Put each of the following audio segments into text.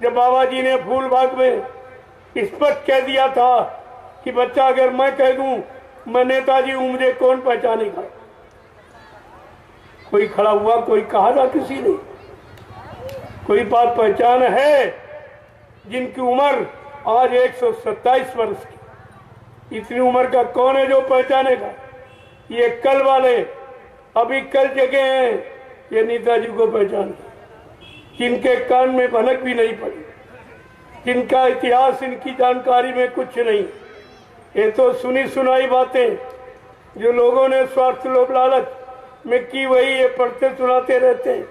जब बाबा जी ने फूल बाग में स्पष्ट कह दिया था कि बच्चा अगर मैं कह दूं मैं नेताजी हूं मुझे कौन पहचानेगा, कोई खड़ा हुआ, कोई कहा था किसी ने? कोई बात पहचान है? जिनकी उम्र आज 127 वर्ष की, इतनी उम्र का कौन है जो पहचानेगा? ये कल वाले अभी कल जगह हैं, ये नेताजी को पहचान, जिनके कान में भनक भी नहीं पड़ी, जिनका इतिहास इनकी जानकारी में कुछ नहीं, ये तो सुनी सुनाई बातें जो लोगों ने स्वार्थ लोभ लालच में की वही ये पढ़ते सुनाते रहते हैं,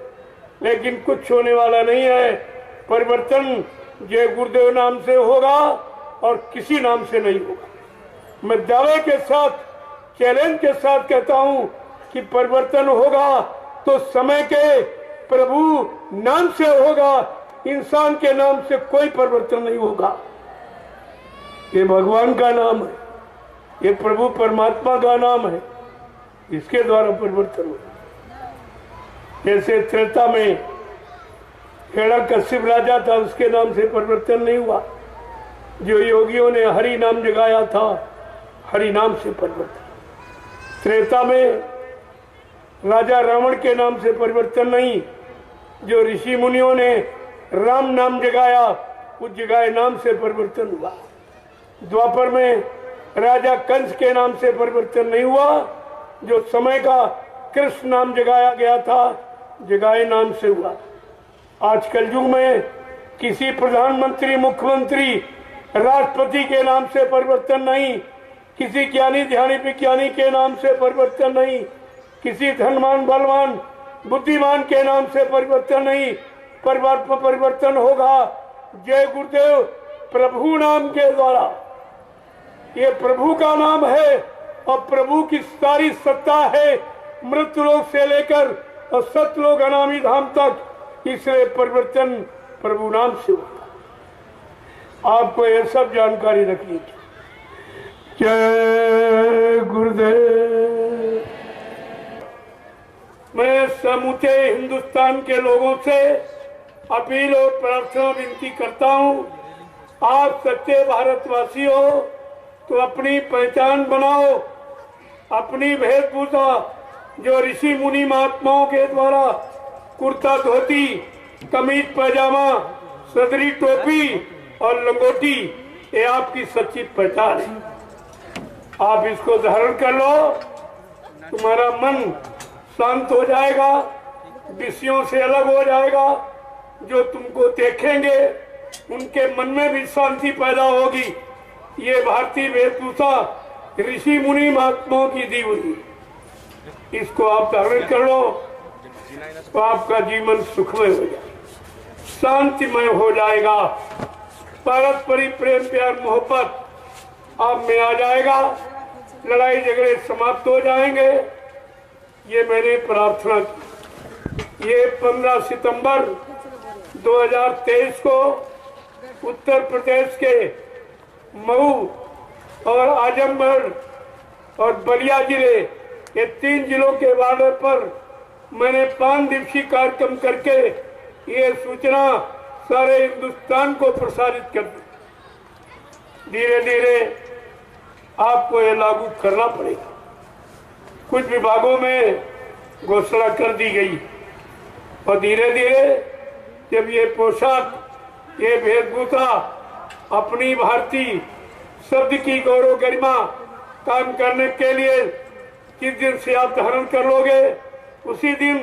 लेकिन कुछ होने वाला नहीं है। परिवर्तन जय गुरुदेव नाम से होगा और किसी नाम से नहीं होगा। मैं दावे के साथ, चैलेंज के साथ कहता हूं कि परिवर्तन होगा तो समय के प्रभु नाम से होगा, इंसान के नाम से कोई परिवर्तन नहीं होगा। ये भगवान का नाम है, ये प्रभु परमात्मा का नाम है, इसके द्वारा परिवर्तन होगा। जैसे त्रेता में हिरण्यकश्यप राजा था, उसके नाम से परिवर्तन नहीं हुआ। जो योगियों ने हरि नाम जगाया था, हरि नाम से परिवर्तन। त्रेता में राजा रावण के नाम से परिवर्तन नहीं, जो ऋषि मुनियों ने राम नाम जगाया उस जगाए नाम से परिवर्तन हुआ। द्वापर में राजा कंस के नाम से परिवर्तन नहीं हुआ, जो समय का कृष्ण नाम जगाया गया था जगाए नाम से हुआ। आज कल युग में किसी प्रधानमंत्री, मुख्यमंत्री, राष्ट्रपति के नाम से परिवर्तन नहीं, किसी ज्ञानी ध्यानी विज्ञानी के नाम से परिवर्तन नहीं, किसी धनवान बलवान बुद्धिमान के नाम से परिवर्तन नहीं। परिवर्तन होगा जय गुरुदेव प्रभु नाम के द्वारा। ये प्रभु का नाम है और प्रभु की सारी सत्ता है मृत्युलोक से लेकर और सतलोक अनामी धाम तक, इसलिए परिवर्तन प्रभु नाम से होगा। आपको ये सब जानकारी रखनी चाहिए। जय गुरुदेव। मैं समूचे हिंदुस्तान के लोगों से अपील और प्रार्थना विनती करता हूं, आप सच्चे भारतवासी हो तो अपनी पहचान बनाओ, अपनी वेशभूषा जो ऋषि मुनि महात्माओं के द्वारा कुर्ता धोती, कमीज पैजामा, सदरी टोपी और लंगोटी, ये आपकी सच्ची पहचान है। आप इसको धारण कर लो, तुम्हारा मन शांत हो जाएगा, विषयों से अलग हो जाएगा। जो तुमको देखेंगे उनके मन में भी शांति पैदा होगी। ये भारतीय वेशभूषा ऋषि मुनि महात्माओं की दी हुई, इसको आप धारण कर लो तो आपका जीवन सुखमय हो जाएगा, शांतिमय हो जाएगा। पारस्परिक प्रेम प्यार मोहब्बत आप में आ जाएगा, लड़ाई झगड़े समाप्त हो जाएंगे। ये मैंने प्रार्थना की। ये 15 सितंबर 2023 को उत्तर प्रदेश के मऊ और आजमगढ़ और बलिया जिले, ये 3 जिलों के बॉर्डर पर मैंने 5 दिवसीय कार्यक्रम करके ये सूचना सारे हिंदुस्तान को प्रसारित कर दी। धीरे धीरे आपको ये लागू करना पड़ेगा। कुछ विभागों में घोषणा कर दी गई और धीरे धीरे जब ये पोशाक, ये वेशभूषा अपनी भारतीय शब्द की गौरव गरिमा काम करने के लिए जिस दिन से आप धारण कर लोगे उसी दिन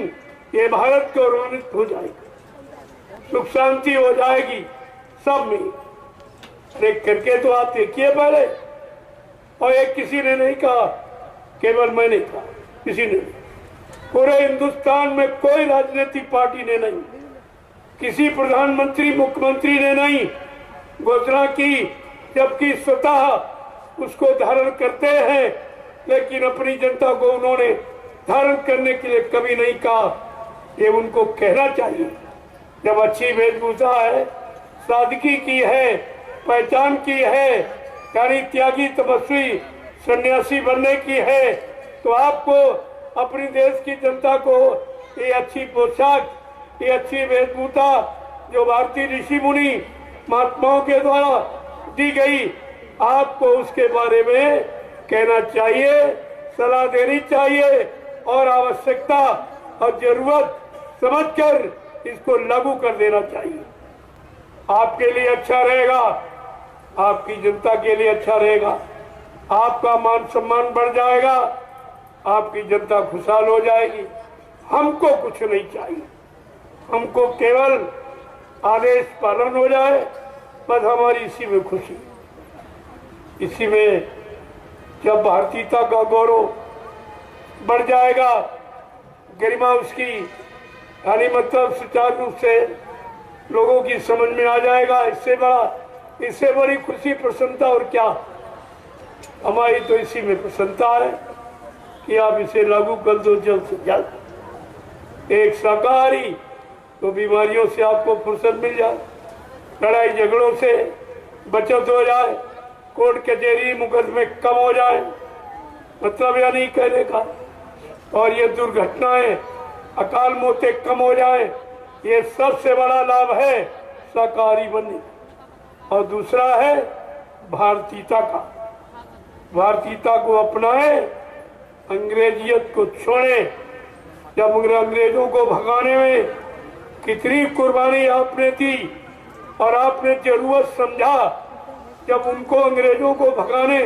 ये भारत गौरवान्वित हो जाएगी, सुख शांति हो जाएगी सब में। देख करके तो आप देखिए पहले, और एक किसी ने नहीं कहा, केवल मैंने कहा, किसी ने नहीं। पूरे हिंदुस्तान में कोई राजनीतिक पार्टी ने नहीं, किसी प्रधानमंत्री मुख्यमंत्री ने नहीं घोषणा की, जबकि स्वतः उसको धारण करते हैं, लेकिन अपनी जनता को उन्होंने धारण करने के लिए कभी नहीं कहा। ये उनको कहना चाहिए। जब अच्छी वेशभूषा है, सादगी की है, पहचान की है, यानी त्यागी तपस्वी सन्यासी बनने की है, तो आपको अपनी देश की जनता को ये अच्छी पोशाक, ये अच्छी वेशभूषा जो भारतीय ऋषि मुनि महात्माओं के द्वारा दी गई, आपको उसके बारे में कहना चाहिए, सलाह देनी चाहिए और आवश्यकता और जरूरत समझकर इसको लागू कर देना चाहिए। आपके लिए अच्छा रहेगा, आपकी जनता के लिए अच्छा रहेगा, आपका मान सम्मान बढ़ जाएगा, आपकी जनता खुशहाल हो जाएगी। हमको कुछ नहीं चाहिए, हमको केवल आदेश पालन हो जाए, बस हमारी इसी में खुशी। इसी में जब भारतीयता का गौरव बढ़ जाएगा, गरिमा उसकी यानी मतलब सुचारू रूप से लोगों की समझ में आ जाएगा, इससे बड़ी खुशी प्रसन्नता और क्या। हमारी तो इसी में प्रसन्नता है कि आप इसे लागू कर दो जल्द से जल्द। एक शाकाहारी तो बीमारियों से आपको फुर्सत मिल जाए, लड़ाई झगड़ों से बचत हो जाए, कोर्ट कचहरी मुकदमे कम हो जाए, मतलब या नहीं कहने का। और ये दुर्घटनाएं अकाल मौतें कम हो जाए, ये सबसे बड़ा लाभ है शाकाहारी बनने। और दूसरा है भारतीयता का, भारतीयता को अपनाए, अंग्रेजियत को छोड़े। जब अंग्रेजों को भगाने में कितनी कुर्बानी आपने दी और आपने जरूरत समझा, जब उनको अंग्रेजों को भगाने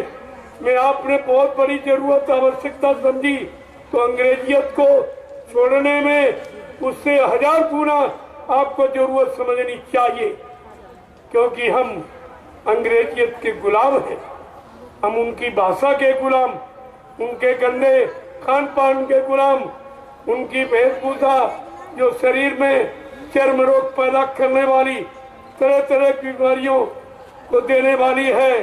में आपने बहुत बड़ी जरूरत आवश्यकता समझी, तो अंग्रेजियत को छोड़ने में उससे 1000 गुना आपको जरूरत समझनी चाहिए, क्योंकि हम अंग्रेजियत के गुलाम हैं। हम उनकी भाषा के गुलाम, उनके गंदे खान पान के गुलाम, उनकी वेशभूषा जो शरीर में चर्म रोग पैदा करने वाली, तरह तरह की बीमारियों को देने वाली है,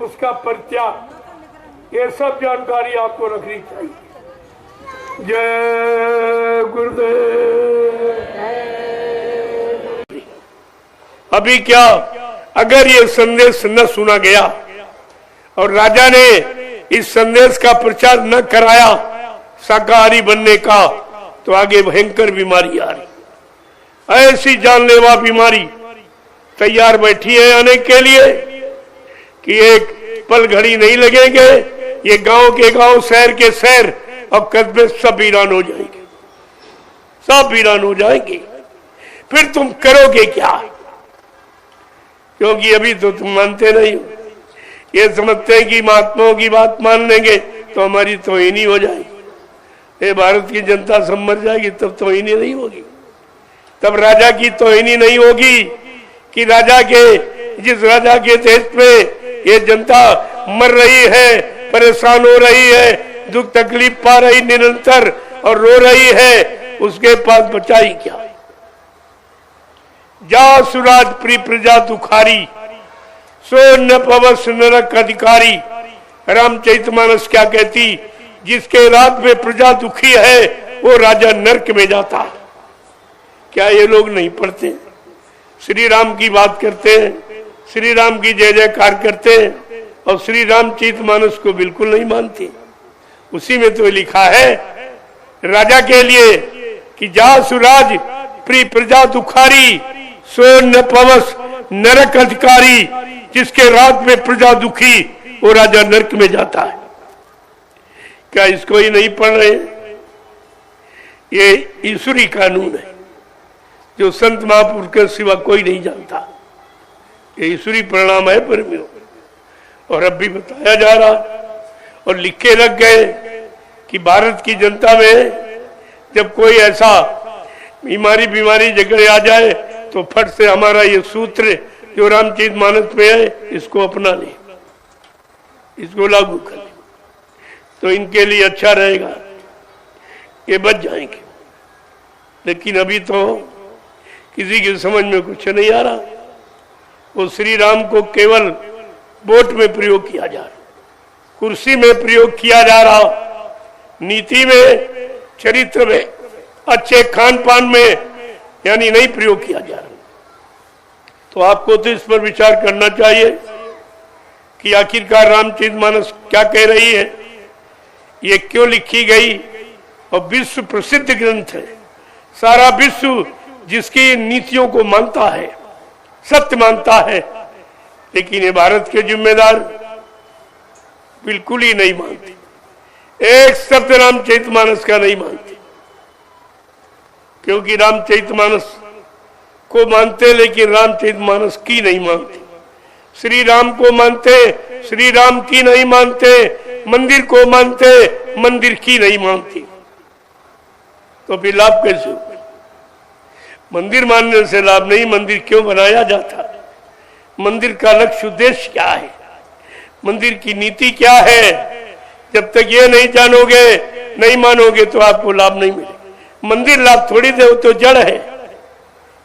उसका परित्याग। ये सब जानकारी आपको रखनी चाहिए। जय गुरुदेव। अभी क्या, अगर ये संदेश न सुना गया और राजा ने इस संदेश का प्रचार न कराया शाकाहारी बनने का, तो आगे भयंकर बीमारी आ रही, ऐसी जानलेवा बीमारी तैयार बैठी है आने के लिए कि एक पल घड़ी नहीं लगेंगे, ये गांव के गांव, शहर के शहर और कस्बे सब वीरान हो जाएंगे, सब वीरान हो जाएंगे। फिर तुम करोगे क्या? क्योंकि अभी तो तुम मानते नहीं हो, ये समझते हैं कि महात्माओं की बात मान लेंगे तो हमारी तौहीनी हो जाएगी। ये भारत की जनता सब मर जाएगी, तब तौहीनी नहीं होगी, तब राजा की तौहीनी नहीं होगी कि राजा के, जिस राजा के देश में ये जनता मर रही है, परेशान हो रही है, दुख तकलीफ पा रही निरंतर और रो रही है, उसके पास बचाई क्या? जा सुराज प्री प्रजा दुखारी, सो न पवस नरक अधिकारी। रामचरितमानस क्या कहती? जिसके रात में प्रजा दुखी है वो राजा नरक में जाता। क्या ये लोग नहीं पढ़ते? श्री राम की बात करते हैं, श्री राम की जय जयकार करते हैं और श्री रामचरितमानस को बिल्कुल नहीं मानते। उसी में तो लिखा है राजा के लिए कि जा सुराज प्री प्रजा दुखारी, सो न पवस नरक अधिकारी। जिसके रात में प्रजा दुखी वो राजा नरक में जाता है। क्या इसको ही नहीं पढ़ रहे? ये ईश्वरी कानून है जो संत महापुरुष के सिवा कोई नहीं जानता। ये ईश्वरी परिणाम है प्रेमियों, और अब भी बताया जा रहा और लिखे रख गए कि भारत की जनता में जब कोई ऐसा बीमारी झगड़े आ जाए तो फट से हमारा ये सूत्र जो रामचरितमानस में है इसको अपना ले, इसको लागू कर ले, तो इनके लिए अच्छा रहेगा, ये बच जाएंगे। लेकिन अभी तो किसी की समझ में कुछ नहीं आ रहा। वो श्री राम को केवल वोट में प्रयोग किया जा रहा, कुर्सी में प्रयोग किया जा रहा, नीति में, चरित्र में, अच्छे खान पान में यानी नहीं प्रयोग किया जा रहा। तो आपको तो इस पर विचार करना चाहिए कि आखिरकार रामचरितमानस क्या कह रही है, ये क्यों लिखी गई, और विश्व प्रसिद्ध ग्रंथ है, सारा विश्व जिसकी नीतियों को मानता है, सत्य मानता है, लेकिन ये भारत के जिम्मेदार बिल्कुल ही नहीं मानते। एक शब्द रामचरितमानस का नहीं मानते, क्योंकि रामचरितमानस को मानते लेकिन रामचरितमानस की नहीं मानते। श्री राम को मानते, श्री राम की नहीं मानते। मंदिर को मानते, मंदिर की नहीं मानते। तो फिर लाभ कैसे हो? मंदिर मानने से लाभ नहीं। मंदिर क्यों बनाया जाता? मंदिर का लक्ष्य उद्देश्य क्या है? मंदिर की नीति क्या है? जब तक ये नहीं जानोगे, नहीं मानोगे तो आपको लाभ नहीं मिलेगा। मंदिर लाभ थोड़ी दे, तो जड़ है,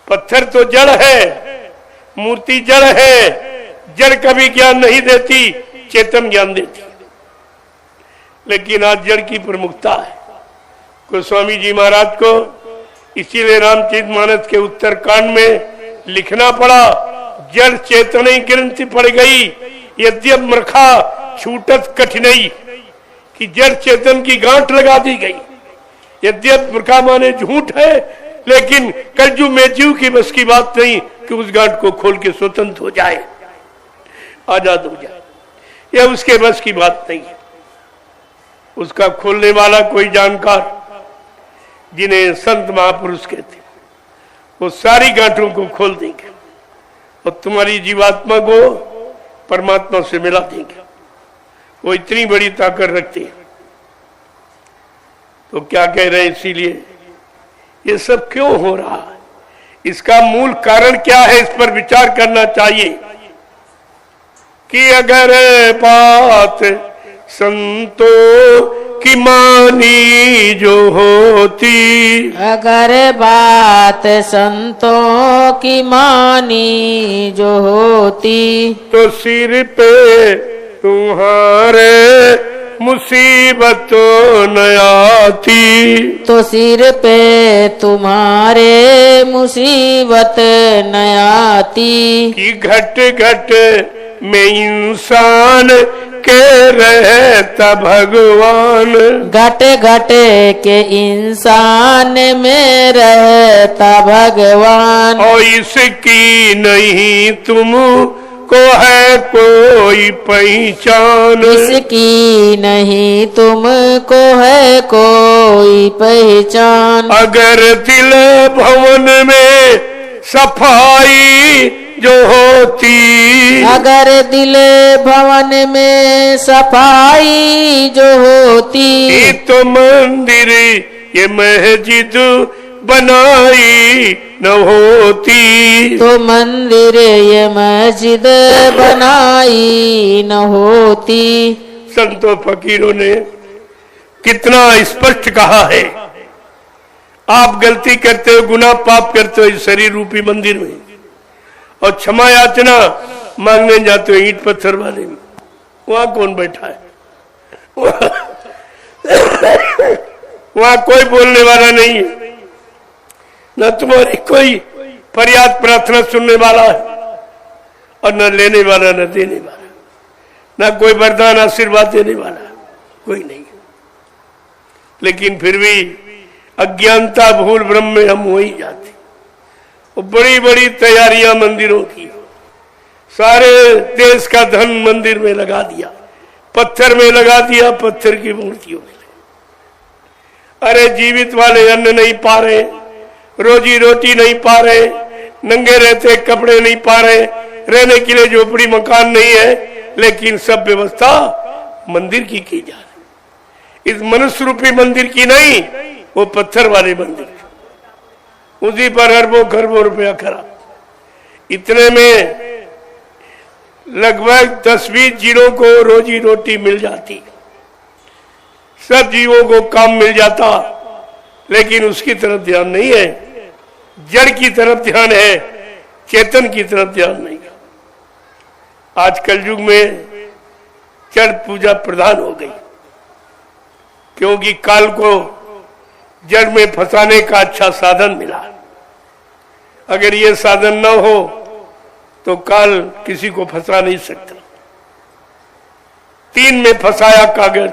पत्थर तो जड़ है, मूर्ति जड़ है। जड़ कभी ज्ञान नहीं देती, चेतन ज्ञान देती। लेकिन आज जड़ की प्रमुखता है। गोस्वामी जी महाराज को इसीलिए रामचरितमानस के उत्तरकांड में लिखना पड़ा, जड़ चेतन ग्रंथि पड़ गई, यद्यप मृखा छूटत कठिनाई, कि जड़ चेतन की गांठ लगा दी गई। यद्यप मृखा माने झूठ है, लेकिन कलयुग में जीव की बस की बात नहीं कि उस गांठ को खोल के स्वतंत्र हो जाए, आजाद हो जाए। यह उसके बस की बात नहीं है। उसका खोलने वाला कोई जानकार, जिन्हें संत महापुरुष कहते, वो सारी गांठों को खोल देंगे और तुम्हारी जीवात्मा को परमात्मा से मिला देंगे। वो इतनी बड़ी ताकत रखते हैं। तो क्या कह रहे हैं? इसीलिए ये सब क्यों हो रहा है, इसका मूल कारण क्या है, इस पर विचार करना चाहिए। कि अगर बात संतों की मानी जो होती, अगर बात संतों की मानी जो होती, तो सिर पे तुम्हारे मुसीबत न आती, तो सिर पे तुम्हारे मुसीबत न आती। कि घट घट में इंसान के रहता भगवान, घट घट के इंसान में रहता भगवान। और इसकी नहीं तुम को है कोई पहचान, इसकी नहीं तुमको है कोई पहचान। अगर दिल भवन में सफाई जो होती, अगर दिल भवन में सफाई जो होती, तो मंदिर ये मस्जिद बनाई न होती, तो मंदिर ये मस्जिद बनाई न होती। संतों फकीरों ने कितना स्पष्ट कहा है। आप गलती करते हो, गुनाह पाप करते हो इस शरीर रूपी मंदिर में, और क्षमा याचना मांगने जाते हो ईंट पत्थर वाले में। वहां कौन बैठा है? वहां कोई बोलने वाला नहीं है, न तुम्हारी कोई फरियाद प्रार्थना सुनने वाला है, और न लेने वाला न देने वाला, न कोई वरदान आशीर्वाद देने वाला, कोई नहीं। लेकिन फिर भी अज्ञानता भूल भ्रम में हम हो ही जाते। वो बड़ी बड़ी तैयारियां मंदिरों की, सारे देश का धन मंदिर में लगा दिया, पत्थर में लगा दिया, पत्थर की मूर्तियों में। अरे जीवित वाले अन्न नहीं पा रहे, रोजी रोटी नहीं पा रहे, नंगे रहते कपड़े नहीं पा रहे, रहने के लिए झोपड़ी मकान नहीं है, लेकिन सब व्यवस्था मंदिर की जा रही। इस मनुष्य रूपी मंदिर की नहीं, वो पत्थर वाले मंदिर, उसी पर अरबों खरबों रुपया खरा। इतने में लगभग 10-20 जिलों को रोजी रोटी मिल जाती, सब जीवों को काम मिल जाता, लेकिन उसकी तरफ ध्यान नहीं है। जड़ की तरफ ध्यान है, चेतन की तरफ ध्यान नहीं। आज कलयुग में जड़ पूजा प्रधान हो गई, क्योंकि काल को जड़ में फंसाने का अच्छा साधन मिला। अगर ये साधन न हो तो काल किसी को फंसा नहीं सकता। 3 में फंसाया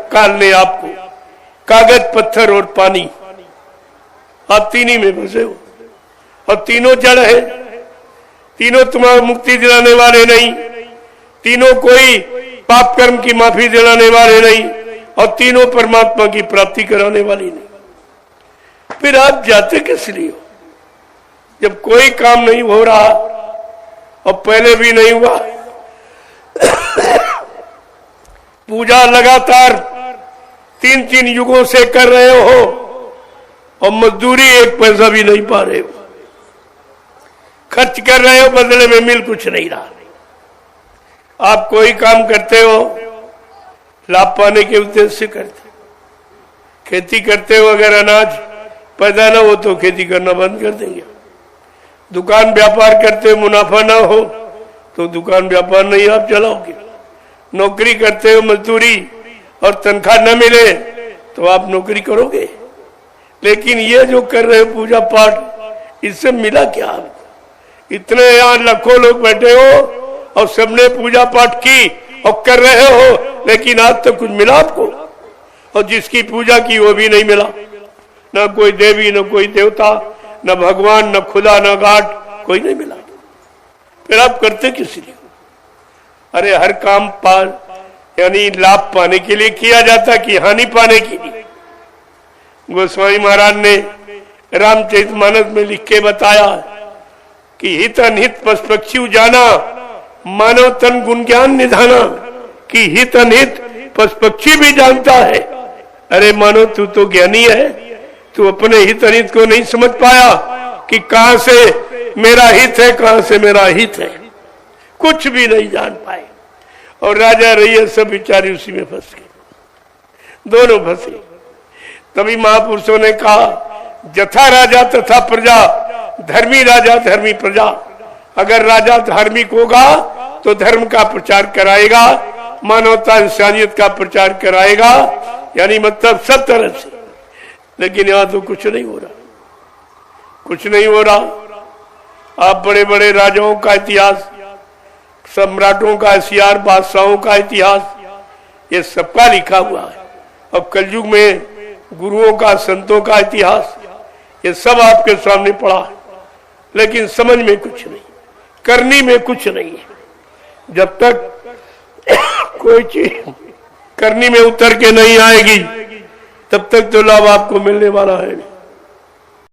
काल ने आपको, कागज पत्थर और पानी, आप 3 ही में फंसे हो। और तीनों जड़ है, तीनों तुम्हारा मुक्ति दिलाने वाले नहीं, तीनों कोई पाप कर्म की माफी दिलाने वाले नहीं, और तीनों परमात्मा की प्राप्ति कराने वाली नहीं। फिर आप जाते किस लिए हो? जब कोई काम नहीं हो रहा और पहले भी नहीं हुआ, पूजा लगातार 3-3 युगों से कर रहे हो और मजदूरी 1 पैसा भी नहीं पा रहे हो, खर्च कर रहे हो, बदले में मिल कुछ नहीं रहा। आप कोई काम करते हो लाभ पाने के उद्देश्य से करते, खेती करते हो, अगर अनाज पैदा ना हो तो खेती करना बंद कर देंगे। दुकान व्यापार करते हो, मुनाफा ना हो तो दुकान व्यापार नहीं आप चलाओगे। नौकरी करते हो, मजदूरी और तनख्वाह न मिले तो आप नौकरी करोगे। लेकिन ये जो कर रहे हो पूजा पाठ, इससे मिला क्या आपको? इतने यहाँ लाखों लोग बैठे हो और सबने पूजा पाठ की और कर रहे हो, लेकिन आज तक कुछ मिला आपको? और जिसकी पूजा की वो भी नहीं मिला, न कोई देवी, न कोई देवता, न भगवान, न खुदा, न घाट, कोई नहीं मिला। फिर आप करते किस लिए? अरे हर काम यानी लाभ पाने के लिए किया जाता कि हानि पाने के लिए? गोस्वामी महाराज ने रामचरितमानस में लिख के बताया कि हित अनहित पशु पक्षी जाना, मानव तन गुण ज्ञान निधाना, कि हित अनहित पशु पक्षी भी जानता है। अरे मानो तू तो ज्ञानी है, तू अपने हित अनित को नहीं समझ पाया कि कहां से मेरा हित है, कहां से मेरा हित है, कुछ भी नहीं जान पाए। और राजा रैयत सब बेचारे उसी में फंस गए, दोनों फंसे। तभी महापुरुषों ने कहा, जथा राजा तथा प्रजा, धर्मी राजा धर्मी प्रजा। अगर राजा धार्मिक होगा तो धर्म का प्रचार कराएगा, मानवता इंसानियत का प्रचार कराएगा, यानी मतलब सब तरह से। लेकिन यहां तो कुछ नहीं हो रहा, कुछ नहीं हो रहा। आप बड़े बड़े राजाओं का इतिहास, सम्राटों का इतिहास, बादशाहों का इतिहास, ये सबका लिखा हुआ है। अब कलयुग में गुरुओं का, संतों का इतिहास, ये सब आपके सामने पड़ा है। लेकिन समझ में कुछ नहीं, करनी में कुछ नहीं है। जब तक कोई चीज करनी में उतर के नहीं आएगी, तब तक तो लाभ आपको मिलने वाला है नहीं।